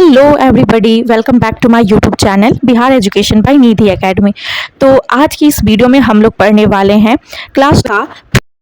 Hello everybody, welcome back to my YouTube channel Bihar education by Nidhi academy. तो आज की इस वीडियो में हम लोग पढ़ने वाले हैं क्लास का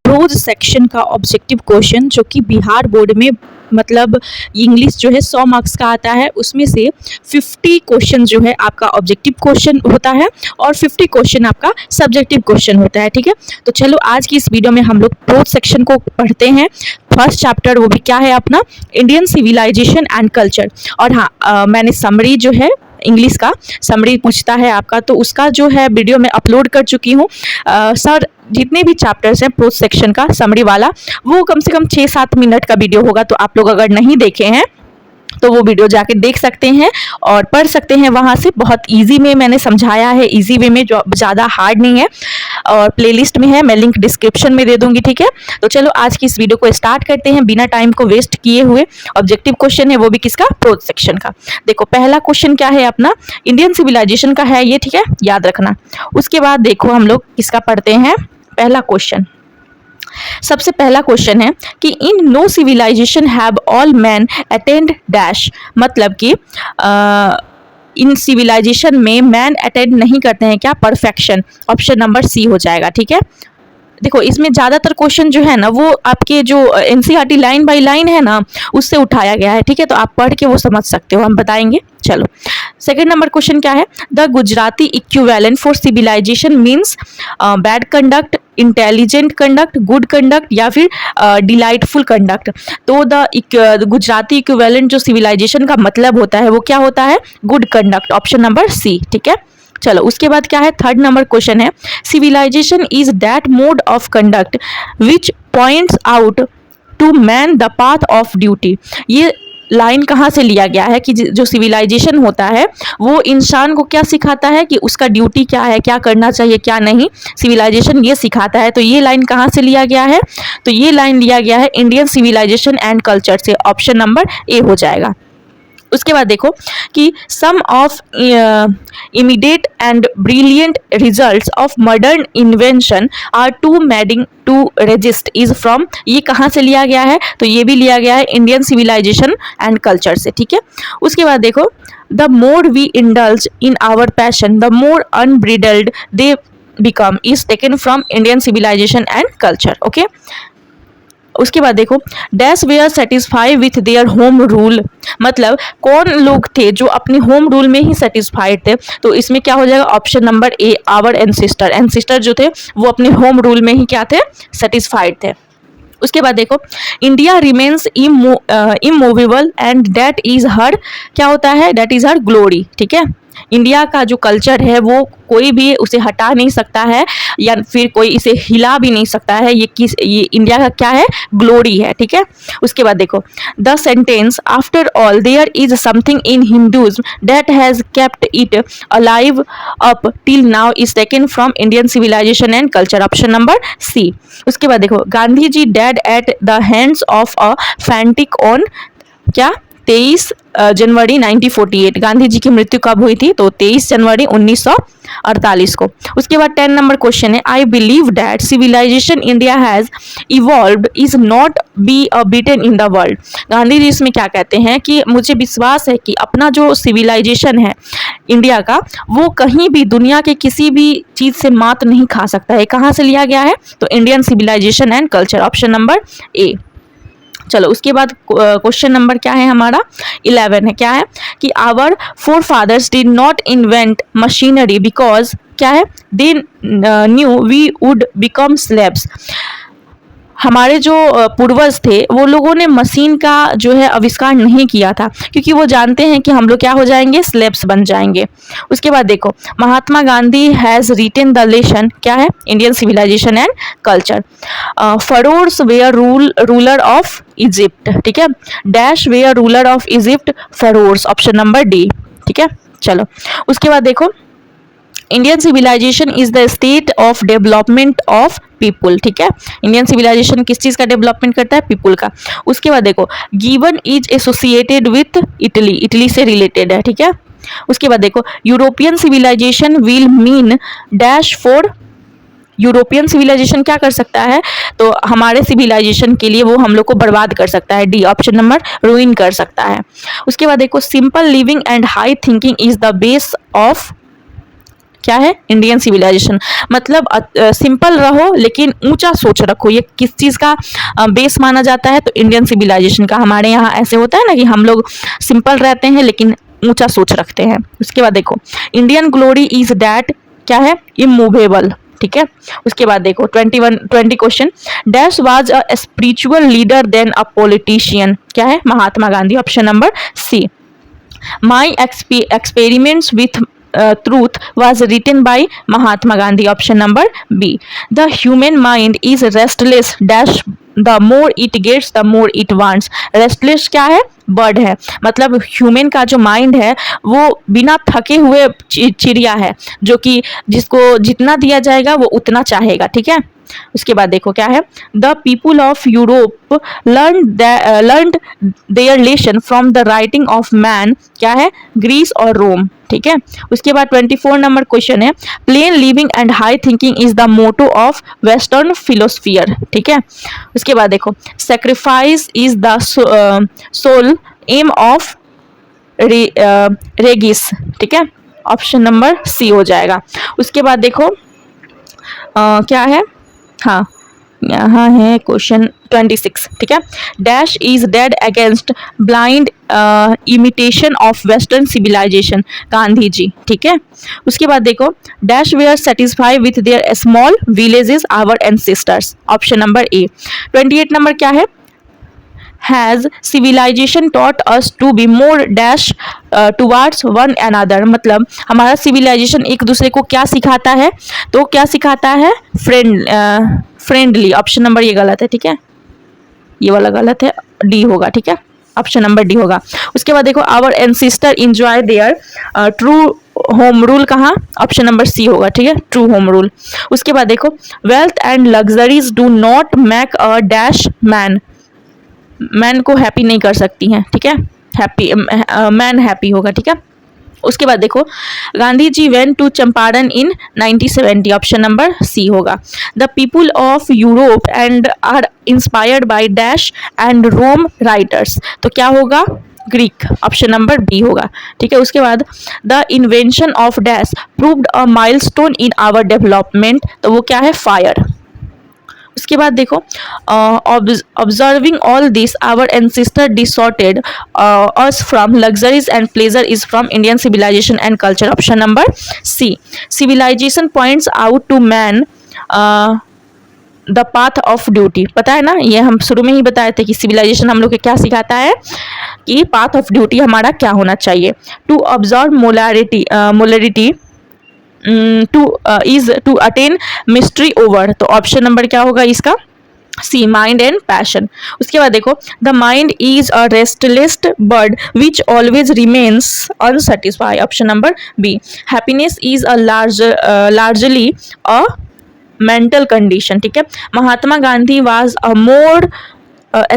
प्रोज सेक्शन का ऑब्जेक्टिव क्वेश्चन, जो कि बिहार बोर्ड में मतलब इंग्लिश जो है 100 मार्क्स का आता है। उसमें से 50 क्वेश्चन जो है आपका ऑब्जेक्टिव क्वेश्चन होता है और 50 क्वेश्चन आपका सब्जेक्टिव क्वेश्चन होता है। ठीक है, तो चलो आज की इस वीडियो में हम लोग प्रोज सेक्शन को पढ़ते हैं। फर्स्ट चैप्टर वो भी क्या है अपना, इंडियन सिविलाइजेशन एंड कल्चर। और हाँ, मैंने समरी जो है इंग्लिश का समरी पूछता है आपका, तो उसका जो है वीडियो में अपलोड कर चुकी हूँ। सर जितने भी चैप्टर्स हैं प्रोज सेक्शन का समरी वाला, वो कम से कम 6-7 मिनट का वीडियो होगा। तो आप लोग अगर नहीं देखे हैं तो वो वीडियो जाके देख सकते हैं और पढ़ सकते हैं वहाँ से। बहुत इजी में मैंने समझाया है, इजी वे में, जो ज़्यादा हार्ड नहीं है, और प्लेलिस्ट में है, मैं लिंक डिस्क्रिप्शन में दे दूंगी। ठीक है, तो चलो आज की इस वीडियो को स्टार्ट करते हैं बिना टाइम को वेस्ट किए हुए। ऑब्जेक्टिव क्वेश्चन है वो भी किसका, प्रोज सेक्शन का। देखो पहला क्वेश्चन क्या है अपना, इंडियन सिविलाइजेशन का है ये, ठीक है, याद रखना। उसके बाद देखो हम लोग किसका पढ़ते हैं, पहला क्वेश्चन। सबसे पहला क्वेश्चन है कि in no civilisation have all man attend dash, मतलब कि इन सिविलाइजेशन में मैन अटेंड नहीं करते हैं क्या, परफेक्शन। ऑप्शन नंबर सी हो जाएगा। ठीक है, देखो इसमें ज़्यादातर क्वेश्चन जो है ना वो आपके जो एनसीईआरटी लाइन बाय लाइन है ना उससे उठाया गया है। ठीक है, तो आप पढ़ के वो समझ सकते हो, हम बताएंगे। चलो सेकंड नंबर क्वेश्चन क्या है, the Gujarati equivalent for civilisation means bad conduct, intelligent conduct, good conduct या फिर डिलाइटफुल कंडक्ट। तो द गुजराती इक्विवेलेंट जो सिविलाइजेशन का मतलब होता है वो क्या होता है, good conduct. Option number C. ठीक है, चलो उसके बाद क्या है, थर्ड नंबर क्वेश्चन है, civilisation is that mode of conduct which points out to man the path of duty. ये लाइन कहाँ से लिया गया है कि जो सिविलाइजेशन होता है वो इंसान को क्या सिखाता है कि उसका ड्यूटी क्या है, क्या करना चाहिए क्या नहीं, सिविलाइजेशन ये सिखाता है। तो ये लाइन कहाँ से लिया गया है, तो ये लाइन लिया गया है इंडियन सिविलाइजेशन एंड कल्चर से। ऑप्शन नंबर ए हो जाएगा। उसके बाद देखो कि some of immediate and brilliant results of modern invention are too maddening to resist is from, ये कहाँ से लिया गया है, तो ये भी लिया गया है इंडियन सिविलाइजेशन एंड कल्चर से। ठीक है, उसके बाद देखो the more we indulge in our passion the more unbridled they become is taken from Indian civilisation and culture. Okay, उसके बाद देखो dash were satisfy with their home rule, मतलब कौन लोग थे जो अपने होम रूल में ही सेटिस्फाइड थे। तो इसमें क्या हो जाएगा, option number A, our ancestor. Ancestor जो थे वो अपने होम रूल में ही क्या थे, सेटिस्फाइड थे। उसके बाद देखो India remains immovable and that is her, क्या होता है, दैट इज हर ग्लोरी। ठीक है, इंडिया का जो कल्चर है वो कोई भी उसे हटा नहीं सकता है या फिर कोई इसे हिला भी नहीं सकता है। ये इंडिया का क्या है, ग्लोरी है। ठीक है, उसके बाद देखो the sentence after all there is something in Hinduism that has kept it alive up till now is taken from Indian civilisation and culture. Option number C. उसके बाद देखो Gandhi ji dead at the hands of a fanatic on, क्या, 23 जनवरी 1948। गांधी जी की मृत्यु कब हुई थी, तो 23 जनवरी 1948 को। उसके बाद 10 नंबर क्वेश्चन है, I believe that civilisation India has evolved is not be a beaten in the world. Gandhi ji इसमें क्या कहते हैं कि मुझे विश्वास है कि अपना जो सिविलाइजेशन है इंडिया का वो कहीं भी दुनिया के किसी भी चीज़ से मात नहीं खा सकता है। कहाँ से लिया गया है, तो Indian civilisation and culture. Option number A. चलो उसके बाद क्वेश्चन नंबर क्या है हमारा, 11 है, क्या है कि our for fathers did not invent machinery because, क्या है, they knew we would become slaves. हमारे जो पूर्वज थे वो लोगों ने मशीन का जो है आविष्कार नहीं किया था क्योंकि वो जानते हैं कि हम लोग क्या हो जाएंगे, स्लेव्स बन जाएंगे। उसके बाद देखो Mahatma Gandhi has written the lesson, क्या है, Indian civilisation and culture. Pharaohs were ruler of Egypt. ठीक है, dash were ruler of Egypt, pharaohs. Option number D. ठीक है, चलो उसके बाद देखो Indian civilisation is the state of development of people. ठीक है, इंडियन सिविलाइजेशन किस चीज़ का डेवलपमेंट करता है, पीपुल का। उसके बाद देखो given is associated with Italy, Italy से रिलेटेड है। ठीक है, उसके बाद देखो European civilization will mean dash for European civilization क्या कर सकता है, तो हमारे सिविलाइजेशन के लिए वो हम लोग को बर्बाद कर सकता है, डी ऑप्शन नंबर रूइन कर सकता है। उसके बाद देखो simple living and high thinking is the base of क्या है, इंडियन सिविलाइजेशन। मतलब सिंपल रहो लेकिन ऊंचा सोच रखो, ये किस चीज़ का बेस माना जाता है, तो इंडियन सिविलाइजेशन का। हमारे यहाँ ऐसे होता है ना कि हम लोग सिंपल रहते हैं लेकिन ऊंचा सोच रखते हैं। उसके बाद देखो इंडियन ग्लोरी इज दैट क्या है, इमूवेबल, ठीक है। उसके बाद देखो 20 question, dash was a spiritual leader then a politician, क्या है, Mahatma Gandhi, option number C. My experiments with truth was written by Mahatma Gandhi, option number B. The human mind is restless dash the more it gets the more it wants. restless क्या है, bird है, मतलब human का जो mind है वो बिना थके हुए चिड़िया है, जो कि जिसको जितना दिया जाएगा वो उतना चाहेगा, ठीक है। उसके बाद देखो क्या है, the people of Europe learn their lesson from the writing of man, क्या है, ग्रीस और रोम, ठीक है। उसके बाद 24 नंबर क्वेश्चन है, plain living and high thinking is the motto of western philosopher, ठीक है। उसके बाद देखो sacrifice is the sole aim of रेगिस, ठीक है, ऑप्शन नंबर सी हो जाएगा। उसके बाद देखो क्या है, हाँ यहाँ है क्वेश्चन 26, ठीक है, dash is dead against blind imitation of western civilisation, Gandhi ji, ठीक है। उसके बाद देखो dash we are satisfy with their small villages our ancestors, option number A. 28 number क्या है, has civilisation taught us to be more dash towards one another, मतलब हमारा civilisation एक दूसरे को क्या सिखाता है, तो क्या सिखाता है, फ्रेंडली, ऑप्शन नंबर ये गलत है, ठीक है, ये वाला गलत है, डी होगा, ठीक है, ऑप्शन नंबर डी होगा। उसके बाद देखो our ancestor enjoy their true home rule, कहाँ, ऑप्शन नंबर सी होगा, ठीक है, ट्रू होम रूल। उसके बाद देखो wealth and luxuries do not make a dash man, man को हैप्पी नहीं कर सकती हैं, ठीक है, हैप्पी मैन हैप्पी होगा, ठीक है। उसके बाद देखो Gandhi ji went to Champaran in 1970, option number C होगा। The people of Europe and are inspired by dash and Rome writers, तो क्या होगा, ग्रीक, ऑप्शन नंबर बी होगा, ठीक है। उसके बाद the invention of dash proved a milestone in our development, तो वो क्या है, फायर। उसके बाद देखो observing all this our ancestor dissuaded us from luxuries and pleasure is from Indian civilisation and culture, option number C. Civilisation points out to man the path of duty, पता है ना, ये हम शुरू में ही बताए थे कि सिविलाइजेशन हम लोग को क्या सिखाता है, कि पाथ ऑफ ड्यूटी हमारा क्या होना चाहिए। To observe morality to attain mastery over, तो ऑप्शन नंबर क्या होगा इसका, सी, माइंड एंड पैशन। उसके बाद देखो the mind is a restless bird which always remains unsatisfied, option number B. Happiness is a largely a mental condition, ठीक है। Mahatma Gandhi was a more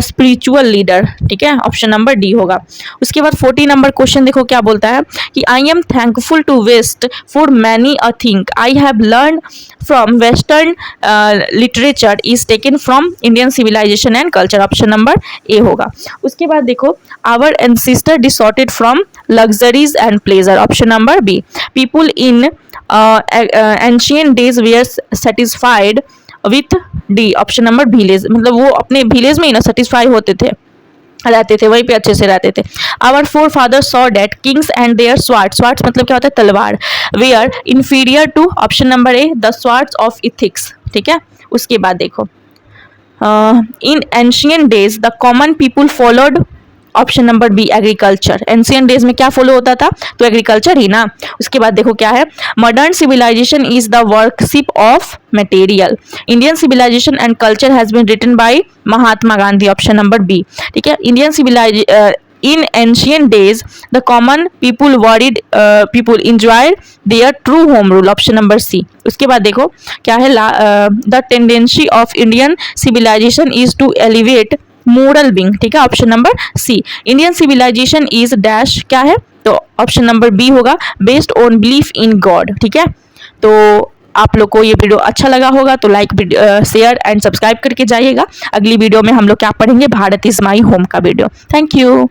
spiritual leader, ठीक है, ऑप्शन नंबर डी होगा। उसके बाद 40 नंबर क्वेश्चन देखो क्या बोलता है कि I am thankful to west for many a thing I have learn from western literature is taken from Indian civilisation and culture, option number A होगा। उसके बाद देखो our ancestor dissuaded from luxuries and pleasure, option number B. People in ancient days were satisfied with D, option number village, मतलब वो अपने village में ही ना satisfy होते थे, रहते थे, वहीं पे अच्छे से रहते थे। Our forefather saw that kings and their swords, swords मतलब क्या होता है, तलवार, we are inferior to, option number A, the swords of ethics, ठीक है। उसके बाद देखो in ancient days the common people followed, option number B, agriculture. Ancient days में क्या फॉलो होता था, तो एग्रीकल्चर ही ना। उसके बाद देखो क्या है, modern civilization is the worship of material, Indian civilisation and culture has been written by Mahatma Gandhi, option number B, ठीक है। Indian civilization in ancient days the common people enjoyed their true home rule, option number C। उसके बाद देखो क्या है, the tendency of Indian civilization is to elevate moral being, ठीक है, option number C. Indian civilisation is dash, क्या है, तो ऑप्शन नंबर बी होगा, based on belief in God, ठीक है। तो आप लोग को ये वीडियो अच्छा लगा होगा तो लाइक, शेयर एंड सब्सक्राइब करके जाइएगा। अगली वीडियो में हम लोग क्या पढ़ेंगे, भारत इज माई होम का वीडियो। Thank you.